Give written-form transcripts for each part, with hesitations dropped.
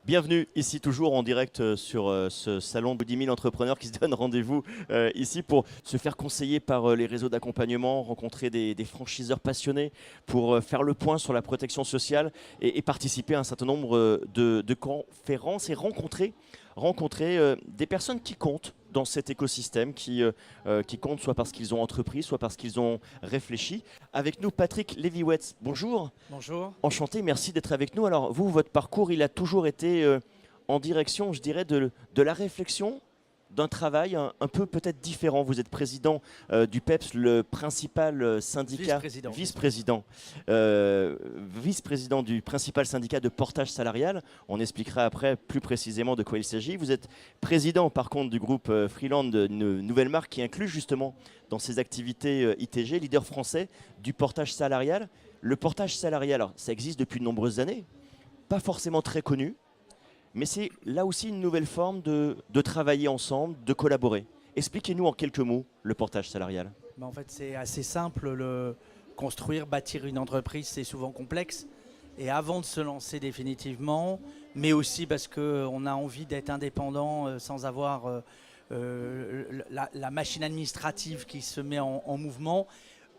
Bienvenue ici toujours en direct sur ce salon de 10 000 entrepreneurs qui se donnent rendez-vous ici pour se faire conseiller par les réseaux d'accompagnement, rencontrer des franchiseurs passionnés pour faire le point sur la protection sociale et participer à un certain nombre de conférences et rencontrer des personnes qui comptent dans cet écosystème, qui comptent soit parce qu'ils ont entrepris, soit parce qu'ils ont réfléchi. Avec nous, Patrick Léviouetz. Bonjour. Bonjour. Enchanté, merci d'être avec nous. Alors vous, votre parcours, il a toujours été en direction, je dirais, de la réflexion, d'un travail un peu peut-être différent. Vous êtes président du PEPS, le principal syndicat, vice-président du principal syndicat de portage salarial. On expliquera après plus précisément de quoi il s'agit. Vous êtes président par contre du groupe Freeland, une nouvelle marque qui inclut justement dans ses activités ITG, leader français du portage salarial. Le portage salarial, alors, ça existe depuis de nombreuses années, pas forcément très connu, mais c'est là aussi une nouvelle forme de travailler ensemble, de collaborer. Expliquez-nous en quelques mots le portage salarial. En fait, c'est assez simple. Construire, bâtir une entreprise, c'est souvent complexe. Et avant de se lancer définitivement, mais aussi parce qu'on a envie d'être indépendant sans avoir la machine administrative qui se met en mouvement,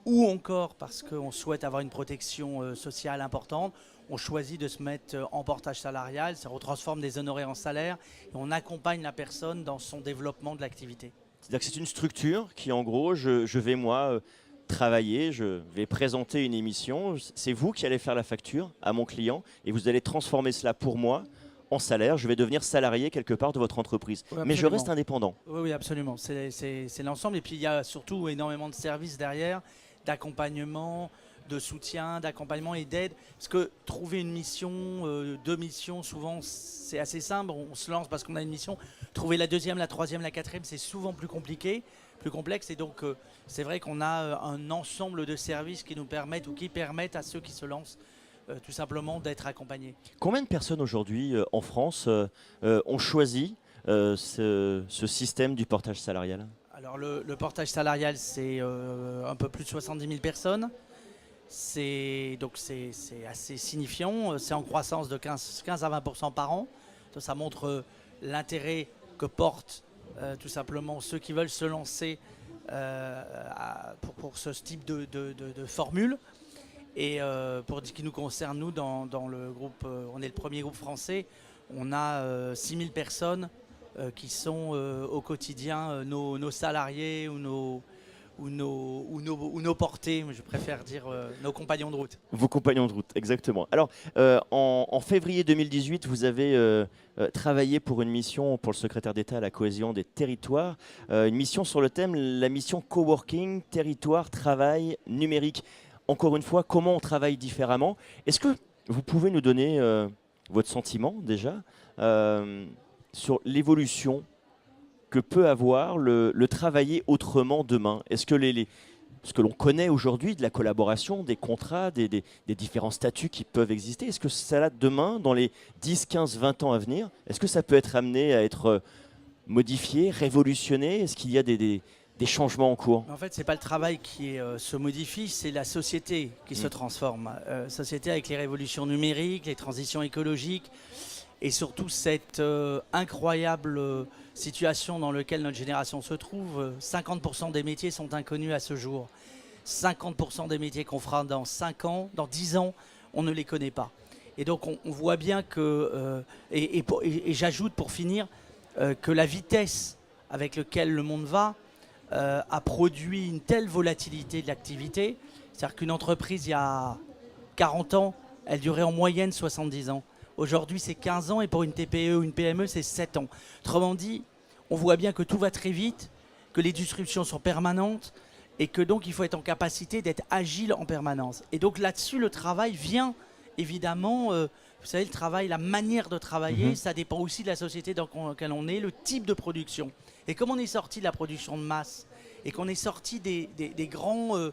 ou encore parce qu'on souhaite avoir une protection sociale importante, on choisit de se mettre en portage salarial, ça retransforme des honoraires en salaire et on accompagne la personne dans son développement de l'activité. C'est-à-dire que c'est une structure qui, en gros, je vais moi travailler, je vais présenter une émission, c'est vous qui allez faire la facture à mon client et vous allez transformer cela pour moi en salaire, je vais devenir salarié quelque part de votre entreprise. Oui, mais je reste indépendant. Oui, absolument, c'est l'ensemble et puis il y a surtout énormément de services derrière, d'accompagnement, de soutien, d'accompagnement et d'aide. Parce que trouver une mission, deux missions, souvent c'est assez simple. On se lance parce qu'on a une mission. Trouver la deuxième, la troisième, la quatrième, c'est souvent plus compliqué, plus complexe. Et donc c'est vrai qu'on a un ensemble de services qui nous permettent ou qui permettent à ceux qui se lancent tout simplement d'être accompagnés. Combien de personnes aujourd'hui en France ont choisi ce système du portage salarial ? Alors le portage salarial, c'est un peu plus de 70 000 personnes. Donc c'est assez signifiant. C'est en croissance de 15 à 20% par an. Donc ça montre l'intérêt que portent tout simplement ceux qui veulent se lancer pour ce type de formule. Et pour ce qui nous concerne, nous, dans le groupe, on est le premier groupe français, on a 6 000 personnes qui sont au quotidien nos salariés ou nos portés, je préfère dire nos compagnons de route. Vos compagnons de route, exactement. Alors, en février 2018, vous avez travaillé pour une mission pour le secrétaire d'État à la cohésion des territoires, une mission sur le thème, la mission coworking, territoire, travail, numérique. Encore une fois, comment on travaille différemment? Est-ce que vous pouvez nous donner votre sentiment déjà sur l'évolution que peut avoir le travailler autrement demain? Est-ce que ce que l'on connaît aujourd'hui de la collaboration, des contrats, des différents statuts qui peuvent exister, est-ce que ça là demain, dans les 10, 15, 20 ans à venir, est-ce que ça peut être amené à être modifié, révolutionné? Est-ce qu'il y a des changements en cours? En fait, ce n'est pas le travail qui se modifie, c'est la société qui se transforme. Société avec les révolutions numériques, les transitions écologiques et surtout cette incroyable situation dans laquelle notre génération se trouve. 50% des métiers sont inconnus à ce jour. 50% des métiers qu'on fera dans 5 ans, dans 10 ans, on ne les connaît pas. Et donc on voit bien que, et j'ajoute pour finir, que la vitesse avec laquelle le monde va a produit une telle volatilité de l'activité. C'est-à-dire qu'une entreprise, il y a 40 ans, elle durait en moyenne 70 ans. Aujourd'hui, c'est 15 ans et pour une TPE ou une PME, c'est 7 ans. Autrement dit, on voit bien que tout va très vite, que les disruptions sont permanentes et que donc il faut être en capacité d'être agile en permanence. Et donc là-dessus, le travail vient évidemment, vous savez, le travail, la manière de travailler, ça dépend aussi de la société dans laquelle on est, le type de production. Et comme on est sorti de la production de masse et qu'on est sorti des grandes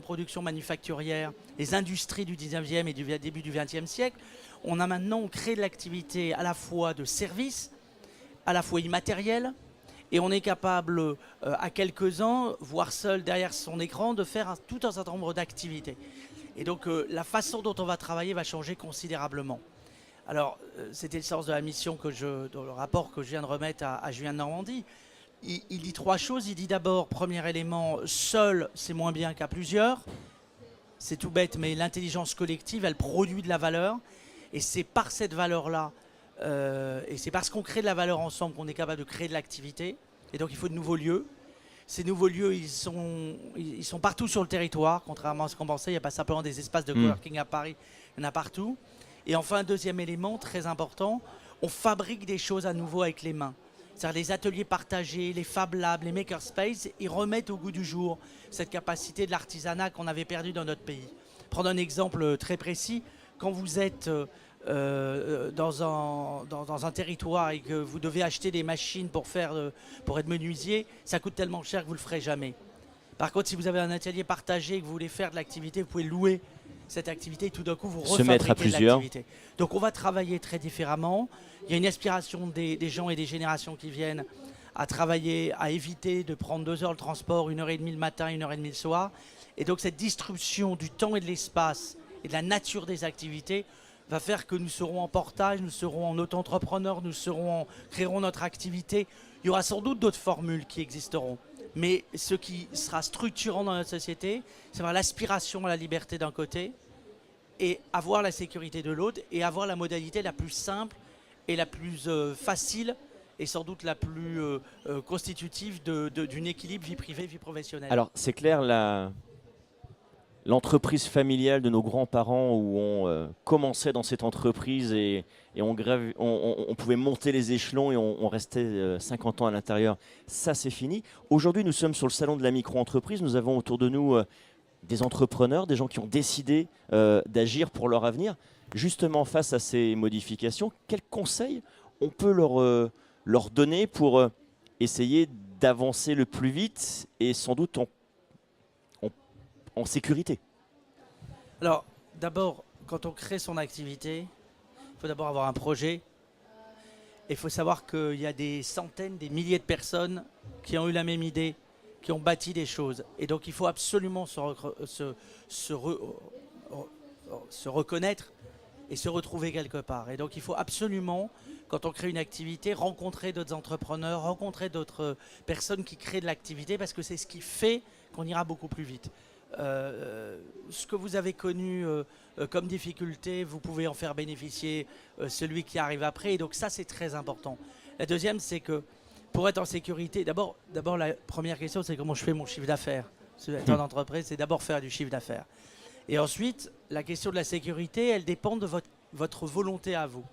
productions manufacturières, les industries du 19e et du début du 20e siècle, on crée de l'activité à la fois de services, à la fois immatérielle, et on est capable, à quelques-uns, voire seul derrière son écran, de faire tout un certain nombre d'activités. Et donc la façon dont on va travailler va changer considérablement. Alors, c'était le sens de la mission dans le rapport que je viens de remettre à Julien de Normandie. Il dit 3 choses. Il dit d'abord, premier élément, seul, c'est moins bien qu'à plusieurs. C'est tout bête, mais l'intelligence collective, elle produit de la valeur. Et c'est par cette valeur-là, et c'est parce qu'on crée de la valeur ensemble qu'on est capable de créer de l'activité. Et donc, il faut de nouveaux lieux. Ces nouveaux lieux, ils sont partout sur le territoire. Contrairement à ce qu'on pensait, il n'y a pas simplement des espaces de coworking à Paris, il y en a partout. Et enfin, un deuxième élément très important, on fabrique des choses à nouveau avec les mains. C'est-à-dire les ateliers partagés, les Fab Labs, les makerspaces, ils remettent au goût du jour cette capacité de l'artisanat qu'on avait perdu dans notre pays. Prendre un exemple très précis, quand vous êtes dans un territoire et que vous devez acheter des machines pour être menuisier, ça coûte tellement cher que vous ne le ferez jamais. Par contre, si vous avez un atelier partagé et que vous voulez faire de l'activité, vous pouvez louer cette activité et tout d'un coup vous se mettre à refabriquez de plusieurs. l'activité. Donc on va travailler très différemment. Il y a une aspiration des gens et des générations qui viennent à travailler, à éviter de prendre 2 heures le transport, 1h30 le matin, 1h30 le soir. Et donc cette distribution du temps et de l'espace et de la nature des activités va faire que nous serons en portage, nous serons en auto-entrepreneur, créerons notre activité. Il y aura sans doute d'autres formules qui existeront. Mais ce qui sera structurant dans notre société, c'est avoir l'aspiration à la liberté d'un côté et avoir la sécurité de l'autre et avoir la modalité la plus simple et la plus facile et sans doute la plus constitutive d'une équilibre vie privée, vie professionnelle. Alors, c'est clair, l'entreprise familiale de nos grands-parents où on commençait dans cette entreprise et on pouvait monter les échelons et on restait 50 ans à l'intérieur, ça c'est fini. Aujourd'hui, nous sommes sur le salon de la micro-entreprise. Nous avons autour de nous des entrepreneurs, des gens qui ont décidé d'agir pour leur avenir. Justement, face à ces modifications, quels conseils on peut leur donner pour essayer d'avancer le plus vite et sans doute en sécurité? Alors, d'abord, quand on crée son activité, il faut d'abord avoir un projet. Il faut savoir qu'il y a des centaines, des milliers de personnes qui ont eu la même idée, qui ont bâti des choses. Et donc, il faut absolument se reconnaître et se retrouver quelque part. Et donc, il faut absolument, quand on crée une activité, rencontrer d'autres entrepreneurs, rencontrer d'autres personnes qui créent de l'activité, parce que c'est ce qui fait qu'on ira beaucoup plus vite. Ce que vous avez connu comme difficulté, vous pouvez en faire bénéficier celui qui arrive après. Et donc ça, c'est très important. La deuxième, c'est que pour être en sécurité, d'abord la première question, c'est comment je fais mon chiffre d'affaires. Être en entreprise, c'est d'abord faire du chiffre d'affaires. Et ensuite, la question de la sécurité, elle dépend de votre volonté à vous.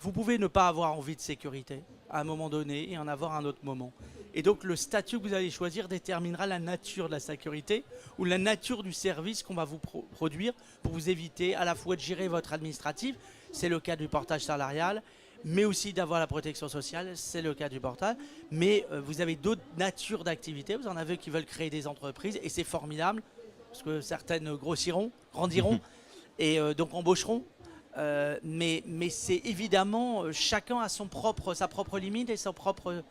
Vous pouvez ne pas avoir envie de sécurité à un moment donné et en avoir à un autre moment. Et donc le statut que vous allez choisir déterminera la nature de la sécurité ou la nature du service qu'on va vous produire pour vous éviter à la fois de gérer votre administratif, c'est le cas du portage salarial, mais aussi d'avoir la protection sociale, c'est le cas du portage. Mais vous avez d'autres natures d'activités, vous en avez qui veulent créer des entreprises et c'est formidable parce que certaines grossiront, grandiront et donc embaucheront. Mais c'est évidemment, chacun a sa propre limite et sa propre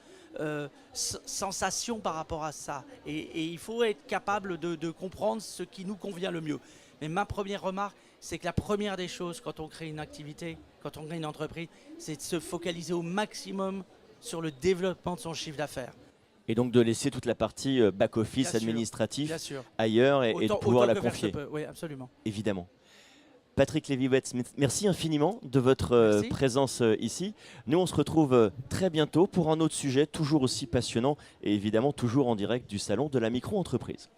sensation par rapport à ça. Et il faut être capable de comprendre ce qui nous convient le mieux. Mais ma première remarque, c'est que la première des choses quand on crée une activité, quand on crée une entreprise, c'est de se focaliser au maximum sur le développement de son chiffre d'affaires. Et donc de laisser toute la partie back-office administratif ailleurs et de pouvoir la confier. Oui, absolument. Évidemment. Patrick Lévy-Wetz, merci infiniment de votre présence ici. Nous, on se retrouve très bientôt pour un autre sujet toujours aussi passionnant et évidemment toujours en direct du salon de la micro-entreprise.